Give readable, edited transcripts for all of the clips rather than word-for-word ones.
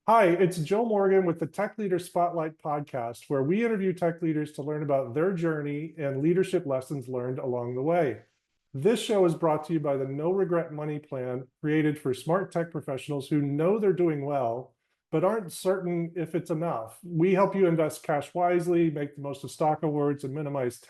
Hi, it's Joe Morgan with the Tech Leader Spotlight podcast, where we interview tech leaders to learn about their journey and leadership lessons learned along the way. This show is brought to you by the No Regret Money Plan, created for smart tech professionals who know they're doing well, but aren't certain if it's enough. We help you invest cash wisely, make the most of stock awards, and minimize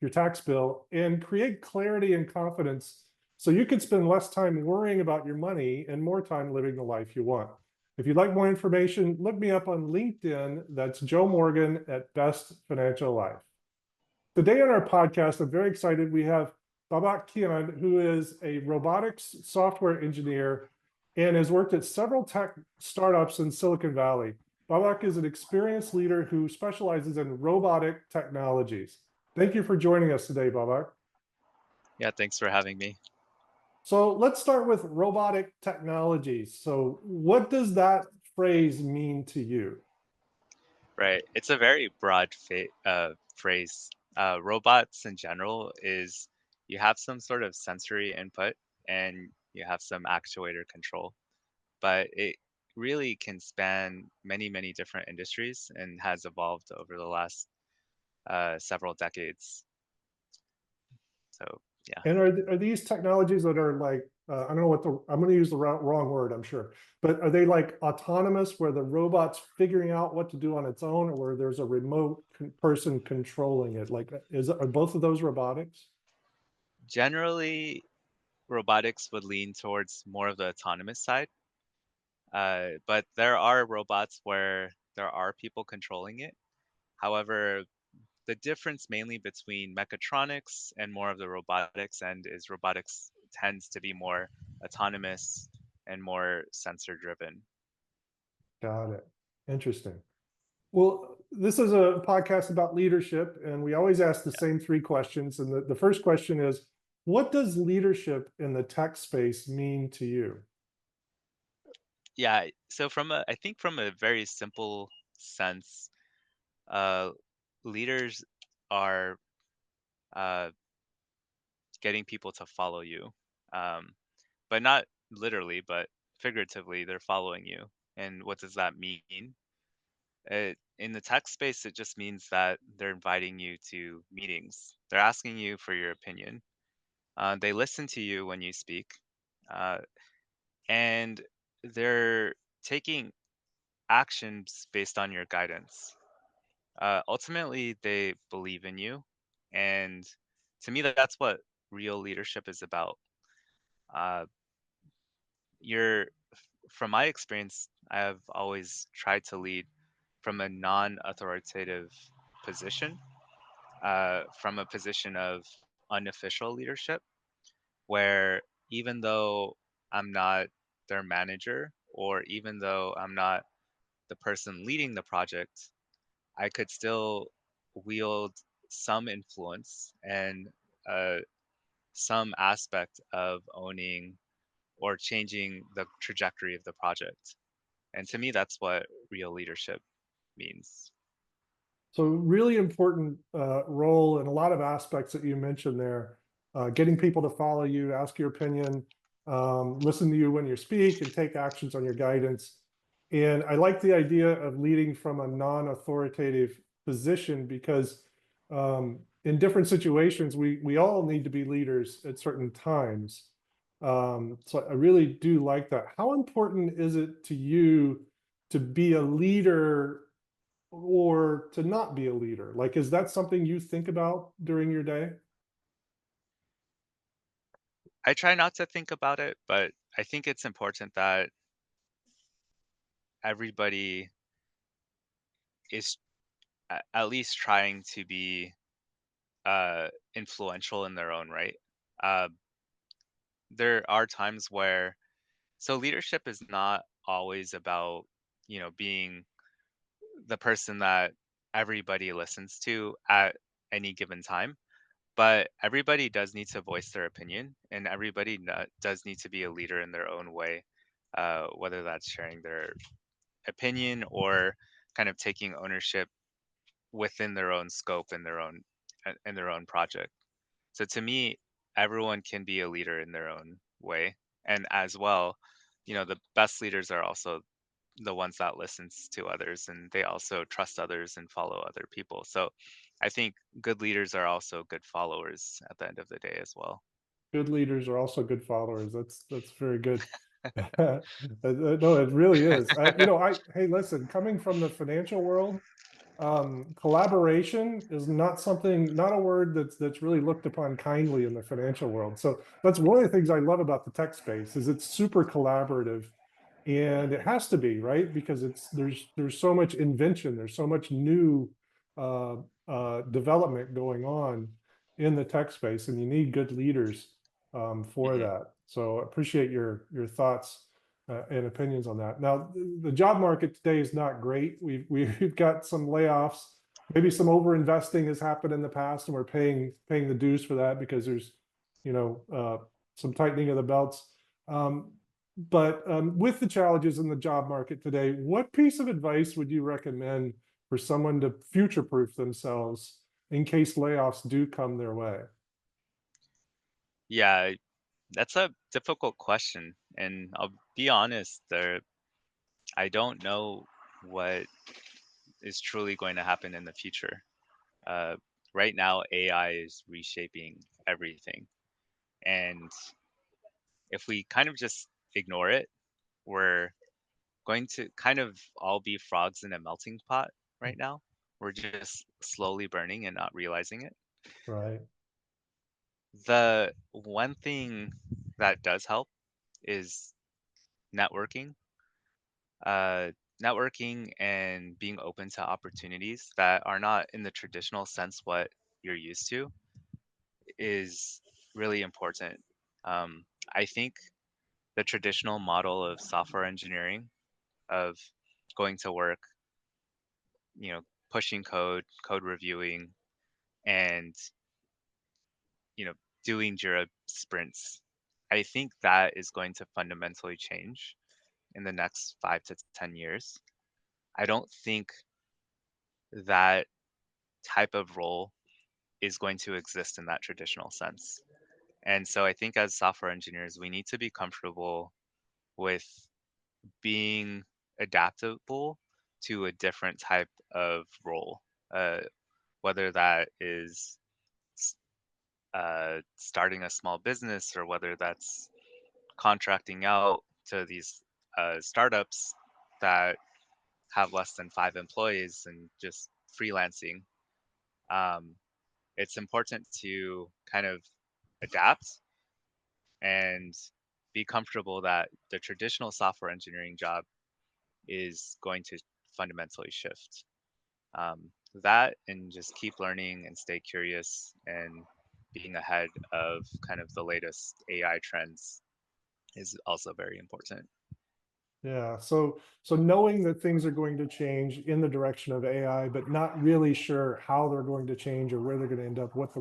your tax bill, and create clarity and confidence so you can spend less time worrying about your money and more time living the life you want. If you'd like more information, look me up on LinkedIn. That's Joe Morgan at Best Financial Life. Today on our podcast, I'm very excited. We have Babak Kianmajd, who is a robotics software engineer and has worked at several tech startups in Silicon Valley. Babak is an experienced leader who specializes in robotic technologies. Thank you for joining us today, Babak. Yeah, thanks for having me. So let's start with robotic technologies. So, what does that phrase mean to you? Right. It's a very broad phrase. Robots in general is you have some sort of sensory input and you have some actuator control, but it really can span many, many different industries and has evolved over the last several decades. So, yeah. And are these technologies that are like, I don't know what I'm going to use the wrong word, I'm sure, but are they like autonomous where the robot's figuring out what to do on its own, or where there's a remote person controlling it? Like, are both of those robotics? Generally, robotics would lean towards more of the autonomous side, but there are robots where there are people controlling it. However, the difference mainly between mechatronics and more of the robotics end is robotics tends to be more autonomous and more sensor driven. Got it. Interesting. Well, this is a podcast about leadership, and we always ask the same three questions. And the first question is, what does leadership in the tech space mean to you? Yeah, so I think from a very simple sense, uh, leaders are uh, getting people to follow you, um, but not literally, but figuratively, they're following you. And what does that mean? In the tech space, it just means that they're inviting you to meetings. They're asking you for your opinion. They listen to you when you speak, uh, and they're taking actions based on your guidance. Ultimately, they believe in you, and to me, that's what real leadership is about. Uh, you're, from my experience, I have always tried to lead from a non-authoritative position, from a position of unofficial leadership, where even though I'm not their manager, or even though I'm not the person leading the project, I could still wield some influence and uh, some aspect of owning or changing the trajectory of the project. And to me, that's what real leadership means. So really important role in a lot of aspects that you mentioned there, getting people to follow you, ask your opinion, listen to you when you speak, and take actions on your guidance. And I like the idea of leading from a non-authoritative position because in different situations, we all need to be leaders at certain times. So I really do like that. How important is it to you to be a leader or to not be a leader? Like, is that something you think about during your day? I try not to think about it, but I think it's important that everybody is at least trying to be influential in their own right. Uh, there are times where leadership is not always about being the person that everybody listens to at any given time, but everybody does need to voice their opinion, and everybody does need to be a leader in their own way, whether that's sharing their opinion or kind of taking ownership within their own scope and their own project. So to me, everyone can be a leader in their own way. And as well, the best leaders are also the ones that listens to others, and they also trust others and follow other people. So I think good leaders are also good followers at the end of the day as well. Good leaders are also good followers. That's very good. No, it really is. Hey, listen, coming from the financial world, collaboration is not something, not a word that's really looked upon kindly in the financial world. So that's one of the things I love about the tech space is it's super collaborative, and it has to be, right? Because there's so much invention, there's so much new uh, development going on in the tech space, and you need good leaders for Mhm, that. So I appreciate your thoughts and opinions on that. Now, the job market today is not great. We've got some layoffs. Maybe some over investing has happened in the past, and we're paying the dues for that because there's, some tightening of the belts. Um, but with the challenges in the job market today, what piece of advice would you recommend for someone to future-proof themselves in case layoffs do come their way? yeah, that's a difficult question, and I'll be honest, I don't know what is truly going to happen in the future. Uh, right now, AI is reshaping everything, and if we kind of just ignore it, we're going to kind of all be frogs in a melting pot right now. We're just slowly burning and not realizing it. Right. The one thing that does help is networking. Uh, networking and being open to opportunities that are not in the traditional sense what you're used to is really important. Um, I think the traditional model of software engineering, of going to work, you know, pushing code, code reviewing, and you know, doing Jira sprints. I think that is going to fundamentally change in the next 5 to 10 years. I don't think that type of role is going to exist in that traditional sense. And so I think as software engineers, we need to be comfortable with being adaptable to a different type of role, uh, whether that is starting a small business or whether that's contracting out to these startups that have less than 5 employees and just freelancing. Um, it's important to kind of adapt and be comfortable that the traditional software engineering job is going to fundamentally shift. That and just keep learning and stay curious and being ahead of kind of the latest AI trends is also very important. Yeah. So knowing that things are going to change in the direction of AI, but not really sure how they're going to change or where they're going to end up, what the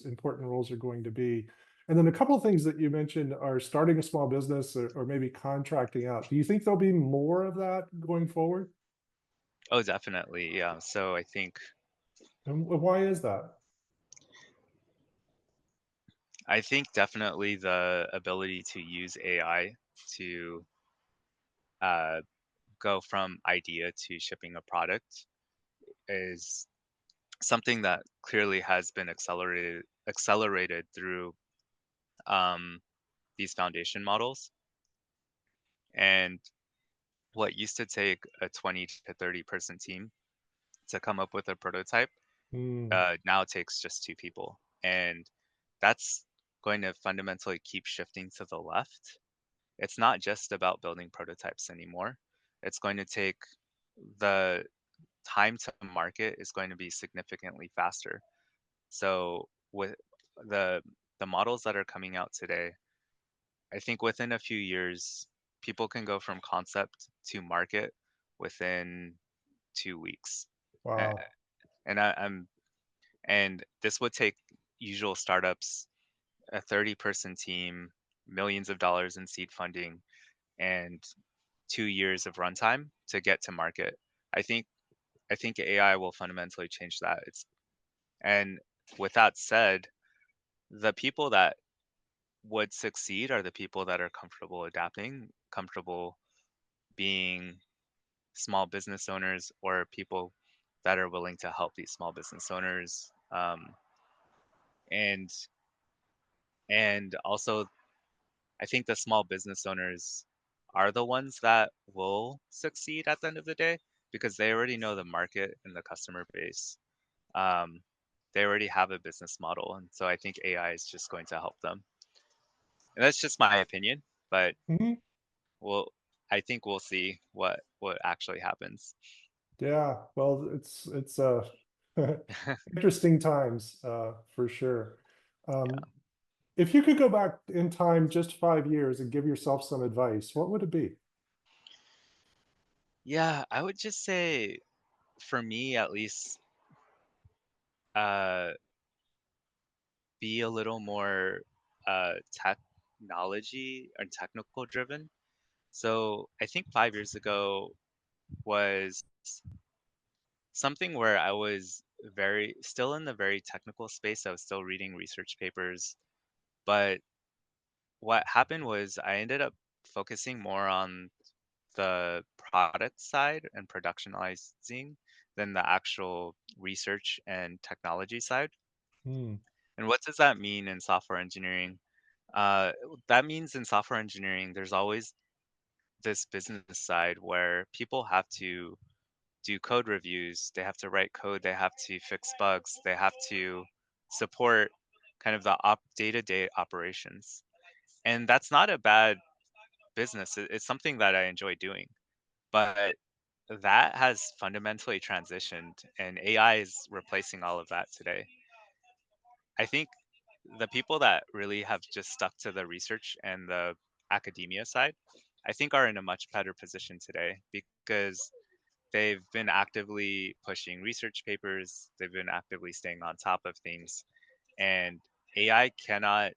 important roles are going to be. And then a couple of things that you mentioned are starting a small business or maybe contracting out. Do you think there'll be more of that going forward? Oh, definitely. Yeah. So I think And why is that? definitely the ability to use AI to uh, go from idea to shipping a product is something that clearly has been accelerated through um, these foundation models. And what used to take a 20 to 30 person team to come up with a prototype Hmm. now takes just 2 people. And that's going to fundamentally keep shifting to the left. It's not just about building prototypes anymore. It's going to take the time to market is going to be significantly faster. So with the the models that are coming out today, I think within a few years, people can go from concept to market within 2 weeks. A- Wow. And and this would take usual startups, a 30-person team, millions of dollars in seed funding, and 2 years of runtime to get to market. I think I think AI will fundamentally change that. And with that said, the people that would succeed are the people that are comfortable adapting, comfortable being small business owners or people that are willing to help these small business owners. And also, I think the small business owners are the ones that will succeed at the end of the day because they already know the market and the customer base. Um, they already have a business model, and so I think AI is just going to help them. And that's just my opinion, but Mhm. we'll I think we'll see what actually happens. Yeah, well, it's interesting times, for sure. Um, Yeah. if you could go back in time just 5 years and give yourself some advice, what would it be? Yeah, I would just say for me at least, uh, be a little more technology and technical driven. So I think 5 years ago was something where I was very still in the very technical space. I was still reading research papers, but what happened was I ended up focusing more on the product side and productionizing than the actual research and technology side. Hmm. And what does that mean in software engineering? Uh, that means in software engineering, there's always this business side where people have to do code reviews, they have to write code, they have to fix bugs, they have to support kind of the day-to-day operations. And that's not a bad business. It's something that I enjoy doing. But that has fundamentally transitioned, and AI is replacing all of that today. I think the people that really have just stuck to the research and the academia side, I think are in a much better position today because they've been actively pushing research papers, they've been actively staying on top of things, and AI cannot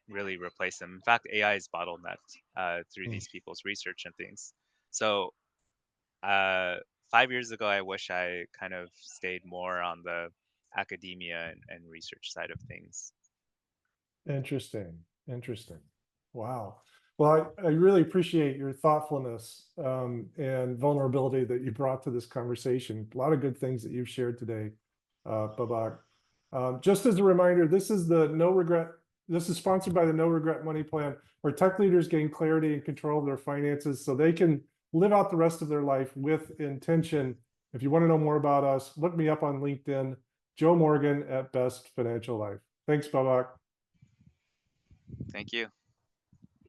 really replace them. In fact, AI is bottlenecked through Hmm. these people's research and things. So, uh, 5 years ago, I wish I kind of stayed more on the academia and research side of things. Interesting. Interesting. Wow. Well, I really appreciate your thoughtfulness, and vulnerability that you brought to this conversation. A lot of good things that you've shared today, Babak. Just as a reminder, this is sponsored by the No Regret Money Plan, where tech leaders gain clarity and control of their finances so they can live out the rest of their life with intention. If you want to know more about us, look me up on LinkedIn, Joe Morgan at Best Financial Life. Thanks, Babak. Thank you.